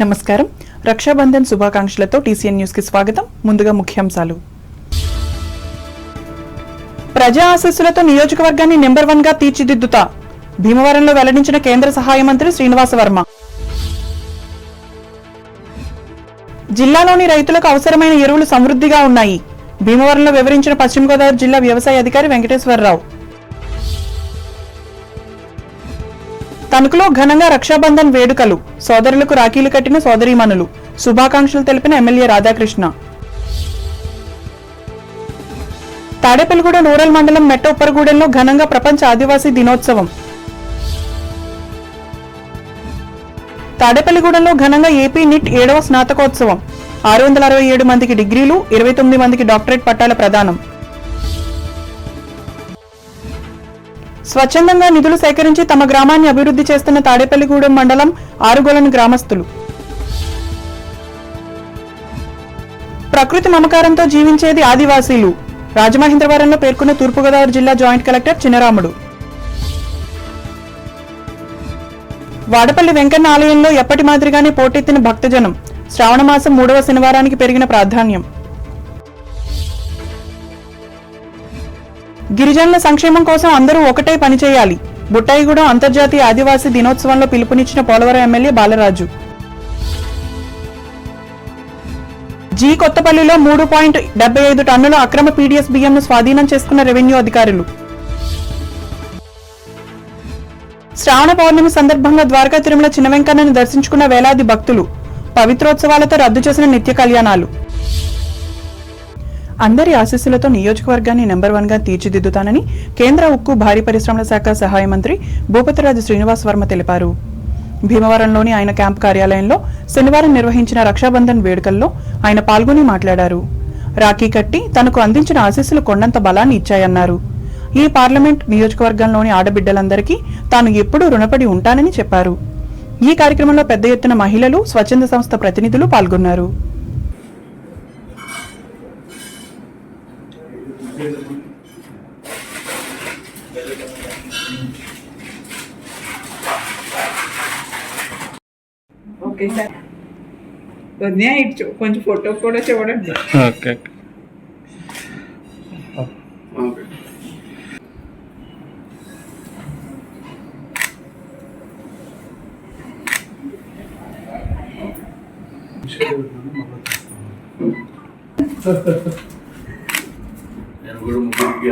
నమస్కారం. Rakshabandhan శుభాకాంక్షలతో TCN news కి స్వాగతం. ముందుగా ముఖ్యాంశాలు. ప్రజా ఆశీస్సులతో నియోజకవర్గాన్ని నెంబర్ 1 గా తీర్చిదిద్దుతా భీమవరంలో వెల్లడించిన కేంద్ర సహాయ మంత్రి శ్రీనివాస వర్మ. జిల్లాలోని రైతులకు అవసరమైన ఎరువులు సమృద్ధిగా ఉన్నాయి. భీమవరంలో వివరించిన పశ్చిమ గోదావరి జిల్లా వ్యవసాయ అధికారి వెంకటేశ్వరరావు. తణుకులో ఘనంగా రక్షాబంధన్ వేడుకలు. సోదరులకు రాఖీలు కట్టిన సోదరీమణులు. శుభాకాంక్షలు తెలిపిన ఎమ్మెల్యే రాధాకృష్ణ. తాడేపల్లిగూడెం రూరల్ మండలం మెట్ట ఉప్పరగూడెంలో ఘనంగా ప్రపంచ ఆదివాసీ దినోత్సవం. తాడేపల్లిగూడెంలో ఘనంగా ఏపీ నిట్ 7వ స్నాతకోత్సవం. 667 మందికి డిగ్రీలు, 29 మందికి డాక్టరేట్ పట్టాల ప్రదానం. స్వచ్ఛందంగా నిధులు సేకరించి తమ గ్రామాన్ని అభివృద్ధి చేస్తున్న తాడేపల్లిగూడెం మండలం ఆరుగొలను గ్రామస్తులు. ప్రకృతి మమకారంతో జీవించేది ఆదివాసీలు. రాజమహేంద్రవరంలో పేర్కొన్న తూర్పుగోదావరి జిల్లా జాయింట్ కలెక్టర్ చినరాముడు. వాడపల్లి వెంకన్న ఆలయంలో ఎప్పటి మాదిరిగానే పోటెత్తిన భక్తజనం. శ్రావణ మాసం 3వ శనివారానికి పెరిగిన ప్రాధాన్యం. గిరిజనుల సంక్షేమం కోసం అందరూ ఒకటే పనిచేయాలి. బుట్టాయిగూడెం అంతర్జాతీయ ఆదివాసీ దినోత్సవంలో పిలుపునిచ్చిన పోలవరం ఎమ్మెల్యే బాలరాజు. జీ కొత్తపల్లిలో 3.75 టన్నుల అక్రమ పీడీఎస్ బియ్యంను స్వాధీనం చేసుకున్న రెవెన్యూ అధికారులు. శ్రావణ పౌర్ణమి సందర్భంగా ద్వారకా తిరుమల చిన్న వెంకన్నను దర్శించుకున్న వేలాది భక్తులు. పవిత్రోత్సవాలతో రద్దు చేసిన నిత్య కళ్యాణాలు. అందరి ఆశీస్సులతో నియోజకవర్గాన్ని నెంబర్ 1 గా తీర్చిదిద్దుతానని కేంద్ర ఉక్కు భారీ పరిశ్రమల శాఖ సహాయ మంత్రి భూపతిరాజు శ్రీనివాస వర్మ తెలిపారు. భీమవరంలోని ఆయన క్యాంపు కార్యాలయంలో శనివారం నిర్వహించిన రక్షాబంధన్ వేడుకల్లో ఆయన పాల్గొని మాట్లాడారు. రాఖీ కట్టి తనకు అందించిన ఆశీస్సులు కొండంత బలాన్ని ఇచ్చాయన్నారు. ఈ పార్లమెంట్ నియోజకవర్గంలోని ఆడబిడ్డలందరికీ తాను ఎప్పుడూ రుణపడి ఉంటానని చెప్పారు. ఈ కార్యక్రమంలో పెద్ద ఎత్తున మహిళలు, స్వచ్ఛంద సంస్థ ప్రతినిధులు పాల్గొన్నారు. ఓకే సార్, వదినా ఇటు కొంచెం ఫోటో కూడా చూడండి. ఓకే. నేను కూడా ముగ్గురికి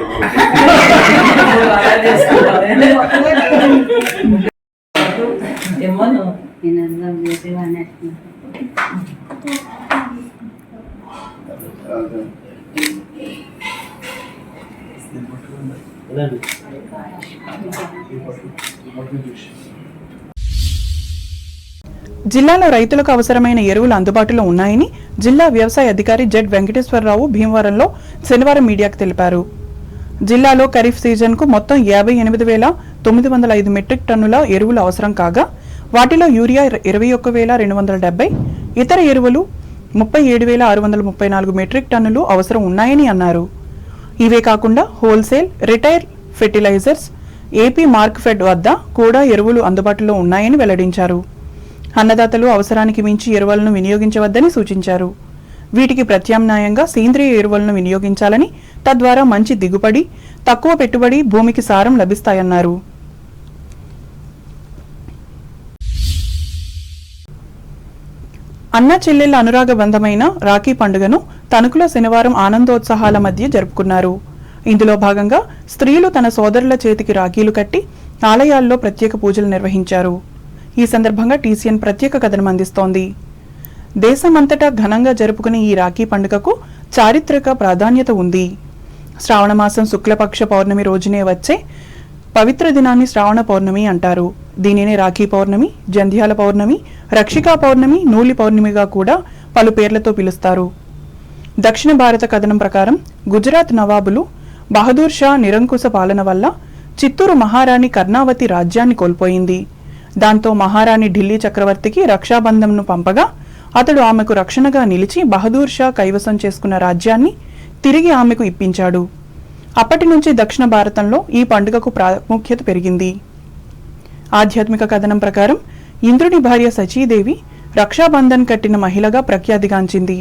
జిల్లాలో రైతులకు అవసరమైన ఎరువులు అందుబాటులో ఉన్నాయని జిల్లా వ్యవసాయ అధికారి జెడ్ వెంకటేశ్వరరావు భీమవరంలో శనివారం మీడియాకు తెలిపారు. జిల్లాలో ఖరీఫ్ సీజన్కు మొత్తం 58,905 మెట్రిక్ టన్నుల ఎరువులు అవసరం కాగా వాటిలో యూరియా 21,270, ఇతర ఎరువులు 37,634 మెట్రిక్ టన్నులు అవసరం ఉన్నాయని అన్నారు. ఇవే కాకుండా wholesale, retail fertilisers, AP mark fed వద్ద కూడా ఎరువులు అందుబాటులో ఉన్నాయని వెల్లడించారు. అన్నదాతలు అవసరానికి మించి ఎరువులను వినియోగించవద్దని సూచించారు. వీటికి ప్రత్యామ్నాయంగా సేంద్రియ ఎరువులను వినియోగించాలని, తద్వారా మంచి దిగుబడి, తక్కువ పెట్టుబడి, భూమికి సారం లభిస్తాయన్నారు. అన్న చెల్లెళ్ల అనురాగ బంధమైన రాఖీ పండుగను తణుకులో శనివారం ఆనందోత్సాహాల మధ్య జరుపుకున్నారు. ఇందులో భాగంగా స్త్రీలు తన సోదరుల చేతికి రాఖీలు కట్టి ఆలయాల్లో ప్రత్యేక పూజలు నిర్వహించారు. ఈ సందర్భంగా టీసీఎన్ ప్రత్యేక కథనం అందిస్తోంది. దేశమంతటా ఘనంగా జరుపుకునే ఈ రాఖీ పండుగకు చారిత్రక ప్రాధాన్యత ఉంది. శ్రావణమాసం శుక్లపక్ష పౌర్ణమి రోజునే వచ్చే పవిత్ర దినాన్ని శ్రావణ పౌర్ణమి అంటారు. దీనినే రాఖీ పౌర్ణమి, జంధ్యాల పౌర్ణమి, రక్షికా పౌర్ణమి, నూలి పౌర్ణమిగా కూడా పలు పేర్లతో పిలుస్తారు. దక్షిణ భారత కథనం ప్రకారం గుజరాత్ నవాబులు బహదూర్ షా నిరంకుశ పాలన వల్ల చిత్తూరు మహారాణి కర్ణావతి రాజ్యాన్ని కోల్పోయింది. దాంతో మహారాణి ఢిల్లీ చక్రవర్తికి రక్షాబంధంను పంపగా అతడు ఆమెకు రక్షణగా నిలిచి బహదూర్ షా కైవసం చేసుకున్న రాజ్యాన్ని తిరిగి ఆమెకు ఇప్పించాడు. అప్పటి నుంచి దక్షిణ భారతంలో ఈ పండుగకు ప్రాముఖ్యత పెరిగింది. ఆధ్యాత్మిక కథనం ప్రకారం ఇంద్రుని భార్య సచీదేవి రక్షాబంధన్ కట్టిన మహిళగా ప్రఖ్యాతిగాంచింది.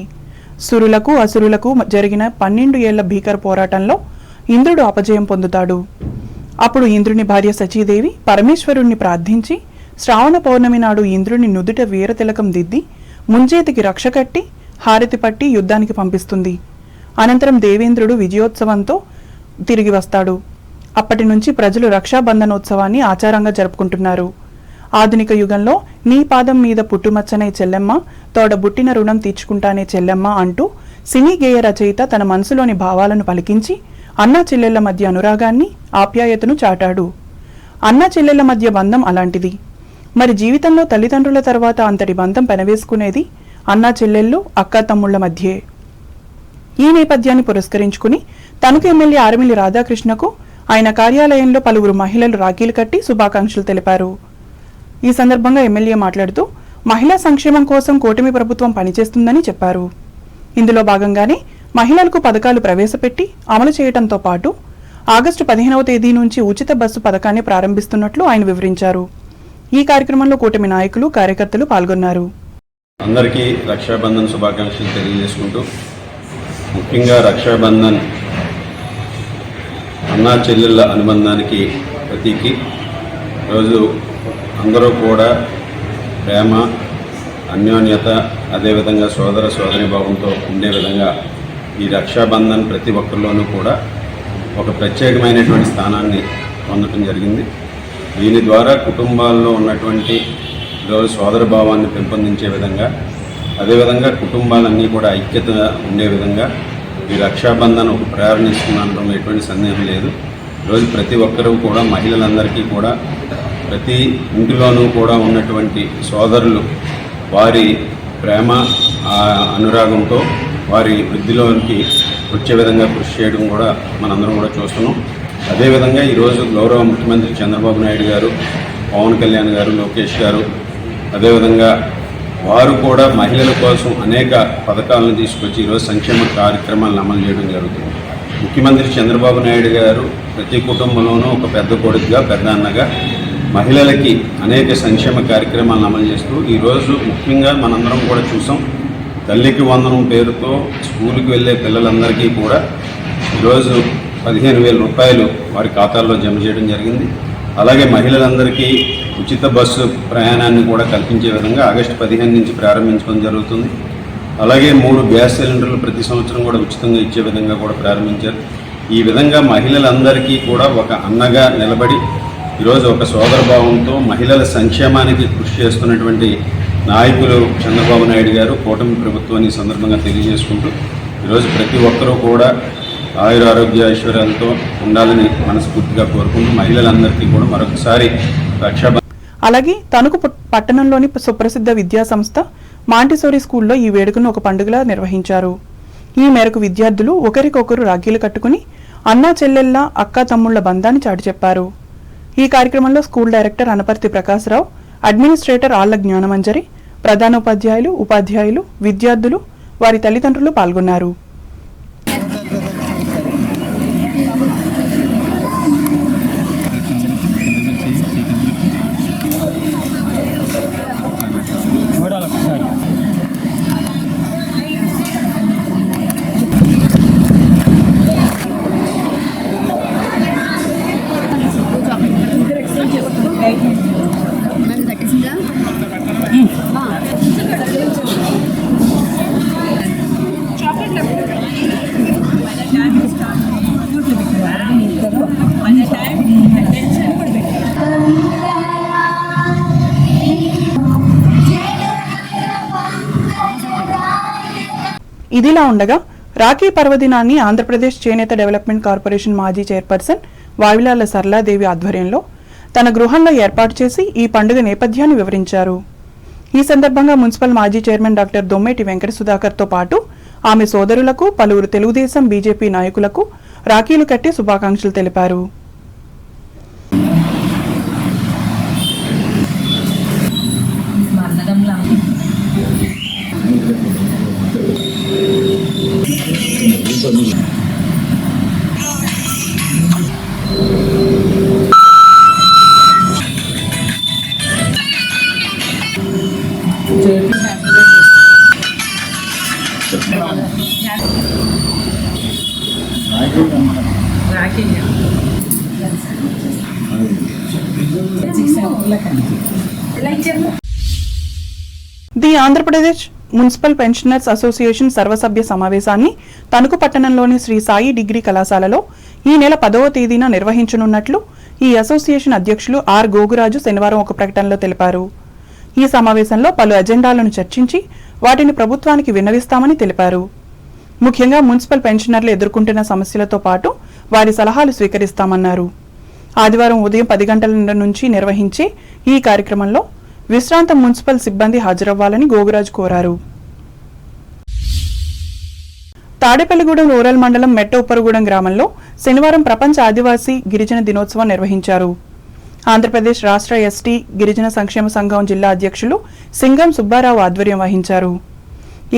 సురులకు అసురులకు జరిగిన 12 ఏళ్ల భీకర పోరాటంలో ఇంద్రుడు అపజయం పొందుతాడు. అప్పుడు ఇంద్రుని భార్య సచీదేవి పరమేశ్వరుణ్ణి ప్రార్థించి శ్రావణ పౌర్ణమి నాడు ఇంద్రుని నుదుట వీరతిలకం దిద్ది ముంజేతికి రక్ష కట్టి హారతి పట్టి యుద్ధానికి పంపిస్తుంది. అనంతరం దేవేంద్రుడు విజయోత్సవంతో తిరిగి వస్తాడు. అప్పటి నుంచి ప్రజలు రక్షాబంధనోత్సవాన్ని ఆచారంగా జరుపుకుంటున్నారు. ఆధునిక యుగంలో నీ పాదం మీద పుట్టుమచ్చనే చెల్లెమ్మ, తోడబుట్టిన రుణం తీర్చుకుంటానే చెల్లెమ్మ అంటూ సినీ గేయ రచయిత తన మనసులోని భావాలను పలికించి అన్నా చెల్లెళ్ల మధ్య అనురాగాన్ని, ఆప్యాయతను చాటాడు. అన్నా చెల్లెళ్ల మధ్య బంధం అలాంటిది. మరి జీవితంలో తల్లిదండ్రుల తర్వాత అంతటి బంధం పెనవేసుకునేది అన్నా చెల్లెళ్ళు, అక్కా తమ్ముళ్ల మధ్యే. ఈ నేపథ్యాన్ని పురస్కరించుకుని తణుకు ఎమ్మెల్యే ఆర్మిల్లి రాధాకృష్ణకు ఆయన కార్యాలయంలో పలువురు మహిళలు రాఖీలు కట్టి శుభాకాంక్షలు తెలిపారు. ఈ సందర్భంగా ఎమ్మెల్యే మాట్లాడుతూ మహిళా సంక్షేమం కోసం కూటమి ప్రభుత్వం పనిచేస్తుందని చెప్పారు. ఇందులో భాగంగానే మహిళలకు పథకాలు ప్రవేశపెట్టి అమలు చేయడంతో పాటు ఆగస్టు 15వ తేదీ నుంచి ఉచిత బస్సు పథకాన్ని ప్రారంభిస్తున్నట్లు ఆయన వివరించారు. ఈ కార్యక్రమంలో కూటమి నాయకులు, కార్యకర్తలు పాల్గొన్నారు. అందరికీ రక్షాబంధన్ శుభాకాంక్షలు తెలియజేసుకుంటూ, ముఖ్యంగా రక్షాబంధన్ అన్నా చెల్లెళ్ళ అనుబంధానికి ప్రతీకి. రోజు అందరూ కూడా ప్రేమ, అన్యోన్యత, అదేవిధంగా సోదర సోదరీభావంతో ఉండే విధంగా ఈ రక్షాబంధన్ ప్రతి ఒక్కరిలోనూ కూడా ఒక ప్రత్యేకమైనటువంటి స్థానాన్ని పొందటం జరిగింది. దీని ద్వారా కుటుంబాల్లో ఉన్నటువంటి ఈరోజు సోదరభావాన్ని పెంపొందించే విధంగా, అదేవిధంగా కుటుంబాలన్నీ కూడా ఐక్యత ఉండే విధంగా ఈ రక్షాబంధన్ ఒక ప్రేరణ ఇస్తుందనడం ఎటువంటి సందేహం లేదు. ఈరోజు ప్రతి ఒక్కరూ కూడా, మహిళలందరికీ కూడా, ప్రతి ఇంటిలోనూ కూడా ఉన్నటువంటి సోదరులు వారి ప్రేమ, అనురాగంతో వారి వృద్ధిలోనికి వచ్చే విధంగా కృషి చేయడం కూడా మనందరం కూడా చూస్తున్నాం. అదేవిధంగా ఈరోజు గౌరవ ముఖ్యమంత్రి చంద్రబాబు నాయుడు గారు, పవన్ కళ్యాణ్ గారు, లోకేష్ గారు, అదేవిధంగా వారు కూడా మహిళల కోసం అనేక పథకాలను తీసుకొచ్చి ఈరోజు సంక్షేమ కార్యక్రమాలను అమలు చేయడం జరుగుతుంది. ముఖ్యమంత్రి చంద్రబాబు నాయుడు గారు ప్రతి కుటుంబంలోనూ ఒక పెద్ద కొడుకుగా, పెద్ద అన్నగా మహిళలకి అనేక సంక్షేమ కార్యక్రమాలను అమలు చేస్తూ ఈరోజు ముఖ్యంగా మనందరం కూడా చూసాం, తల్లికి వందనం పేరుతో స్కూల్కి వెళ్ళే పిల్లలందరికీ కూడా ఈరోజు 15,000 రూపాయలు వారి ఖాతాల్లో జమ చేయడం జరిగింది. అలాగే మహిళలందరికీ ఉచిత బస్సు ప్రయాణాన్ని కూడా కల్పించే విధంగా ఆగస్టు 15 నుంచి ప్రారంభించడం జరుగుతుంది. అలాగే 3 గ్యాస్ సిలిండర్లు ప్రతి సంవత్సరం కూడా ఉచితంగా ఇచ్చే విధంగా కూడా ప్రారంభించారు. ఈ విధంగా మహిళలందరికీ కూడా ఒక అన్నగా నిలబడి ఈరోజు ఒక సోదరభావంతో మహిళల సంక్షేమానికి కృషి చేస్తున్నటువంటి నాయకులు చంద్రబాబు నాయుడు గారు, కూటమి ప్రభుత్వాన్ని సందర్భంగా తెలియజేసుకుంటూ ఈరోజు ప్రతి ఒక్కరూ కూడా ఆయురారోగ్య ఐశ్వర్యాలతో ఉండాలని మనస్ఫూర్తిగా కోరుకుంటూ మహిళలందరికీ కూడా మరొకసారి అలాగే తణుకు పట్టణంలోని సుప్రసిద్ధ విద్యా సంస్థ మాంటిసోరీ స్కూల్లో ఈ వేడుకను ఒక పండుగలా నిర్వహించారు. ఈ మేరకు విద్యార్థులు ఒకరికొకరు రాఖీలు కట్టుకుని అన్నా చెల్లెళ్ల, అక్కా తమ్ముళ్ల బంధాన్ని చాటి చెప్పారు. ఈ కార్యక్రమంలో school director Anaparthi Prakashrao, administrator Alla Gnanamanjari, ప్రధానోపాధ్యాయులు, ఉపాధ్యాయులు, విద్యార్థులు, వారి తల్లిదండ్రులు పాల్గొన్నారు. ఇదిలా ఉండగా రాఖీ పర్వదినాన్ని ఆంధ్రప్రదేశ్ చేనేత డెవలప్మెంట్ కార్పొరేషన్ మాజీ చైర్పర్సన్ వావిలాల సరళాదేవి ఆధ్వర్యంలో తన గృహంలో ఏర్పాటు చేసి ఈ పండుగ నేపథ్యాన్ని వివరించారు. ఈ సందర్భంగా మున్సిపల్ మాజీ చైర్మన్ డాక్టర్ దొమ్మేటి వెంకట సుధాకర్తో పాటు ఆమె సోదరులకు, పలువురు తెలుగుదేశం, బీజేపీ నాయకులకు రాఖీలు కట్టి శుభాకాంక్షలు తెలిపారు. JP the Andhra Pradesh municipal pensioners association సర్వసభ్య సమావేశాన్ని తణుకు పట్టణంలోని శ్రీ సాయి డిగ్రీ కళాశాలలో ఈ నెల 10వ తేదీన నిర్వహించనున్నట్లు ఈ అసోసియేషన్ అధ్యక్షులు ఆర్ గోగురాజు శనివారం ఒక ప్రకటనలో తెలిపారు. ఈ సమావేశంలో పలు ఎజెండాలను చర్చించి వాటిని ప్రభుత్వానికి విన్నవిస్తామని తెలిపారు. ముఖ్యంగా మున్సిపల్ పెన్షనర్లు ఎదుర్కొంటున్న సమస్యలతో పాటు వారి సలహాలు స్వీకరిస్తామన్నారు. ఆదివారం ఉదయం 10 గంటల నుంచి నిర్వహించే ఈ కార్యక్రమంలో విశ్రాంత మున్సిపల్ సిబ్బంది హాజరవ్వాలని గోగురాజు కోరారు. తాడేపల్లిగూడెం రూరల్ మండలం మెట్ట ఉప్పరగూడెం గ్రామంలో శనివారం ప్రపంచ ఆదివాసీ గిరిజన దినోత్సవం నిర్వహించారు. ఆంధ్రప్రదేశ్ రాష్ట్ర ఎస్టీ గిరిజన సంక్షేమ సంఘం జిల్లా అధ్యక్షులు సింగం సుబ్బారావు ఆధ్వర్యం వహించారు.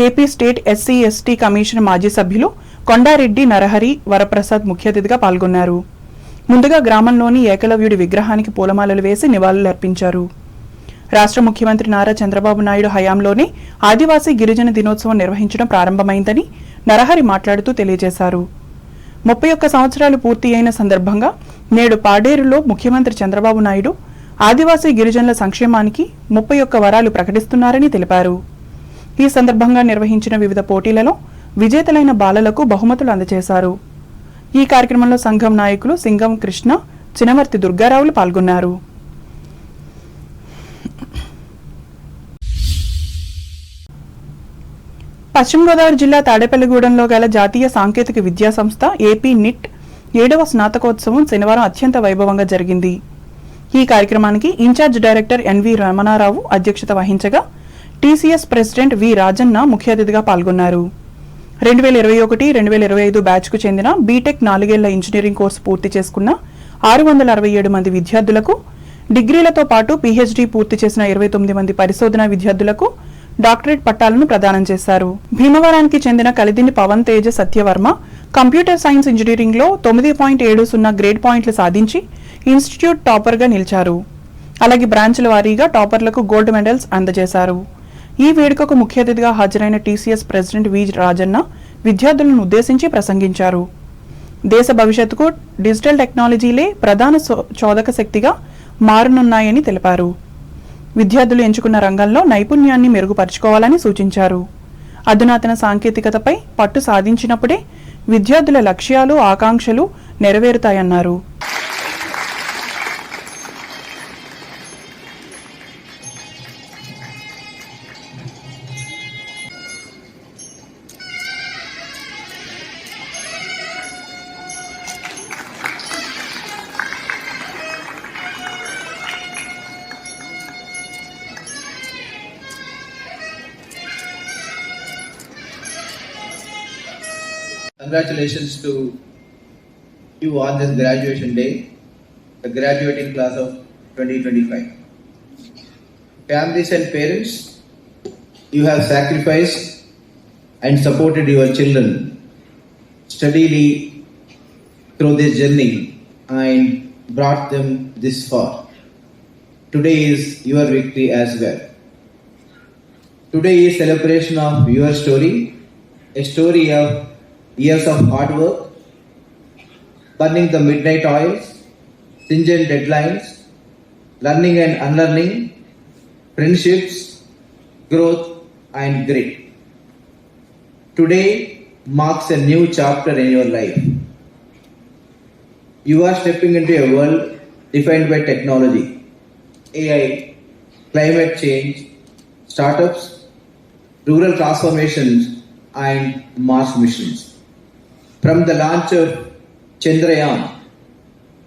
AP state SC ST commission మాజీ సభ్యులు కొండారెడ్డి నరహరి వరప్రసాద్ ముఖ్య అతిథిగా పాల్గొన్నారు. ముందుగా గ్రామంలోని ఏకలవ్యుడి విగ్రహానికి పూలమాలలు వేసి నివాళులర్పించారు. రాష్ట్ర ముఖ్యమంత్రి నారా చంద్రబాబు నాయుడు హయాంలోనే ఆదివాసీ గిరిజన దినోత్సవం నిర్వహించడం ప్రారంభమైందని నరహరి మాట్లాడుతూ తెలియజేశారు. 31 సంవత్సరాలు పూర్తి అయిన సందర్భంగా నేడు పాడేరులో ముఖ్యమంత్రి చంద్రబాబు నాయుడు ఆదివాసీ గిరిజనుల సంక్షేమానికి 31 వరాలు ప్రకటిస్తున్నారని తెలిపారు. ఈ సందర్భంగా నిర్వహించిన వివిధ పోటీలలో విజేతలైన బాలలకు బహుమతులు అందజేశారు. ఈ కార్యక్రమంలో సంఘం నాయకులు సింగం కృష్ణ, చినమర్తి దుర్గారావులు పాల్గొన్నారు. పశ్చిమ గోదావరి జిల్లా తాడేపల్లిగూడెంలో గల జాతీయ సాంకేతిక విద్యా సంస్థ ఏపీ నిట్ 7వ స్నాతకోత్సవం శనివారం అత్యంత వైభవంగా జరిగింది. ఈ కార్యక్రమానికి ఇన్ఛార్జ్ డైరెక్టర్ ఎన్వి రమణారావు అధ్యక్షత వహించగా టీసీఎస్ ప్రెసిడెంట్ వి రాజన్న ముఖ్య అతిథిగా పాల్గొన్నారు. 2021-2025 బ్యాచ్కు చెందిన బీటెక్ 4 ఏళ్ల ఇంజనీరింగ్ కోర్సు పూర్తి చేసుకున్న 667 మంది విద్యార్థులకు, డిగ్రీలతో పాటు పీహెచ్డీ పూర్తి చేసిన 29 మంది పరిశోధనా విద్యార్థులకు డాక్టరేట్ పట్టాలను ప్రదానం చేశారు. భీమవరానికి చెందిన కలిదిని పవన్ తేజ సత్యవర్మ కంప్యూటర్ సైన్స్ ఇంజనీరింగ్లో 9.70 గ్రేడ్ పాయింట్లు సాధించి ఇన్స్టిట్యూట్ టాపర్గా నిలిచారు. అలాగే బ్రాంచ్ల వారీగా టాపర్లకు గోల్డ్ మెడల్స్ అందజేశారు. ఈ వేడుకకు ముఖ్య అతిథిగా హాజరైన టీసీఎస్ ప్రెసిడెంట్ వి రాజన్న విద్యార్థులను ఉద్దేశించి ప్రసంగించారు. దేశ భవిష్యత్తుకు డిజిటల్ టెక్నాలజీలే ప్రధాన చోదక శక్తిగా మారనున్నాయని తెలిపారు. విద్యార్థులు ఎంచుకున్న రంగంలో నైపుణ్యాన్ని మెరుగుపరుచుకోవాలని సూచించారు. అధునాతన సాంకేతికతపై పట్టు సాధించినప్పుడే విద్యార్థుల లక్ష్యాలు, ఆకాంక్షలు నెరవేరుతాయన్నారు. Congratulations to you on this graduation day, the graduating class of 2025. Families and parents, you have sacrificed and supported your children steadily through this journey and brought them this far. Today is your victory as well. Today is celebration of your story, a story of years of hard work, burning the midnight oils, stringent deadlines, learning and unlearning, friendships, growth and grit. Today marks a new chapter in your life. You are stepping into a world defined by technology, AI, climate change, startups, rural transformations and Mars missions. From the launch of Chandrayaan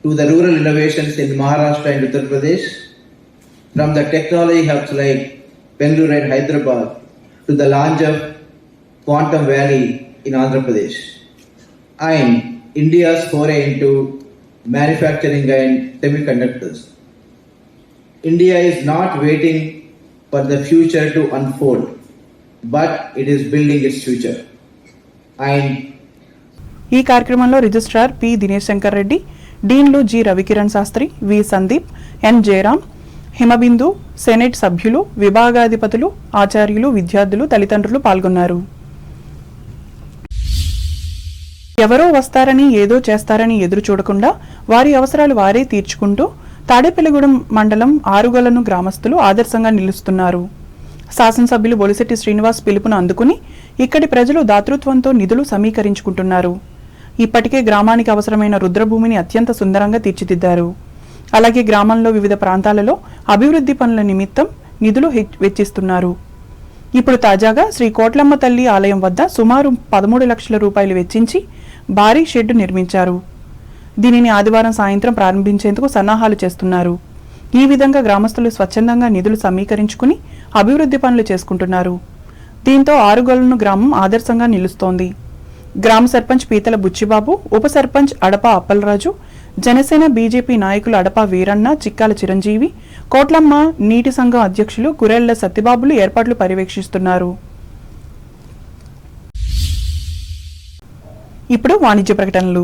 to the rural innovations in Maharashtra and Uttar Pradesh, from the technology hubs like Bengaluru and Hyderabad to the launch of Quantum Valley in Andhra Pradesh, and India's foray into manufacturing and semiconductors. India is not waiting for the future to unfold, but it is building its future. And ఈ కార్యక్రమంలో registrar P Dinesh Shankar Reddy, డీన్లు G Ravikiran Sastry, V Sandeep, N Jayaram, Himabindu, senate సభ్యులు, విభాగాధిపతులు, ఆచార్యులు, విద్యార్థులు, తల్లిదండ్రులు పాల్గొన్నారు. ఎవరో వస్తారని ఏదో చేస్తారని ఎదురు చూడకుండా వారి అవసరాలు వారే తీర్చుకుంటూ తాడేపల్లిగూడెం మండలం ఆరుగొలను గ్రామస్తులు ఆదర్శంగా నిలుస్తున్నారు. శాసనసభ్యులు బొలిశెట్టి శ్రీనివాస్ పిలుపును అందుకుని ఇక్కడి ప్రజలు దాతృత్వంతో నిధులు సమీకరించుకుంటున్నారు. ఇప్పటికే గ్రామానికి అవసరమైన రుద్రభూమిని అత్యంత సుందరంగా తీర్చిదిద్దారు. అలాగే గ్రామంలో వివిధ ప్రాంతాలలో అభివృద్ధి పనుల నిమిత్తం నిధులు వెచ్చిస్తున్నారు. ఇప్పుడు తాజాగా శ్రీ కోట్లమ్మ తల్లి ఆలయం వద్ద సుమారు 13 లక్షల రూపాయలు వెచ్చించి భారీ షెడ్డు నిర్మించారు. దీనిని ఆదివారం సాయంత్రం ప్రారంభించేందుకు సన్నాహాలు చేస్తున్నారు. ఈ విధంగా గ్రామస్తులు స్వచ్ఛందంగా నిధులు సమీకరించుకుని అభివృద్ధి పనులు చేసుకుంటున్నారు. దీంతో ఆరుగొలను గ్రామం ఆదర్శంగా నిలుస్తోంది. గ్రామ సర్పంచ్ పీతల బుచ్చిబాబు, ఉప సర్పంచ్ అడప అప్పలరాజు, జనసేన బీజేపీ నాయకులు అడప వీరన్న, చిక్కాల చిరంజీవి, కోట్లమ్మ నీటి సంఘం అధ్యక్షులు కురెళ్ల సత్యబాబులు ఏర్పాట్లు పర్యవేక్షిస్తున్నారు. ఇప్పుడు వాణిజ్య ప్రకటనలు.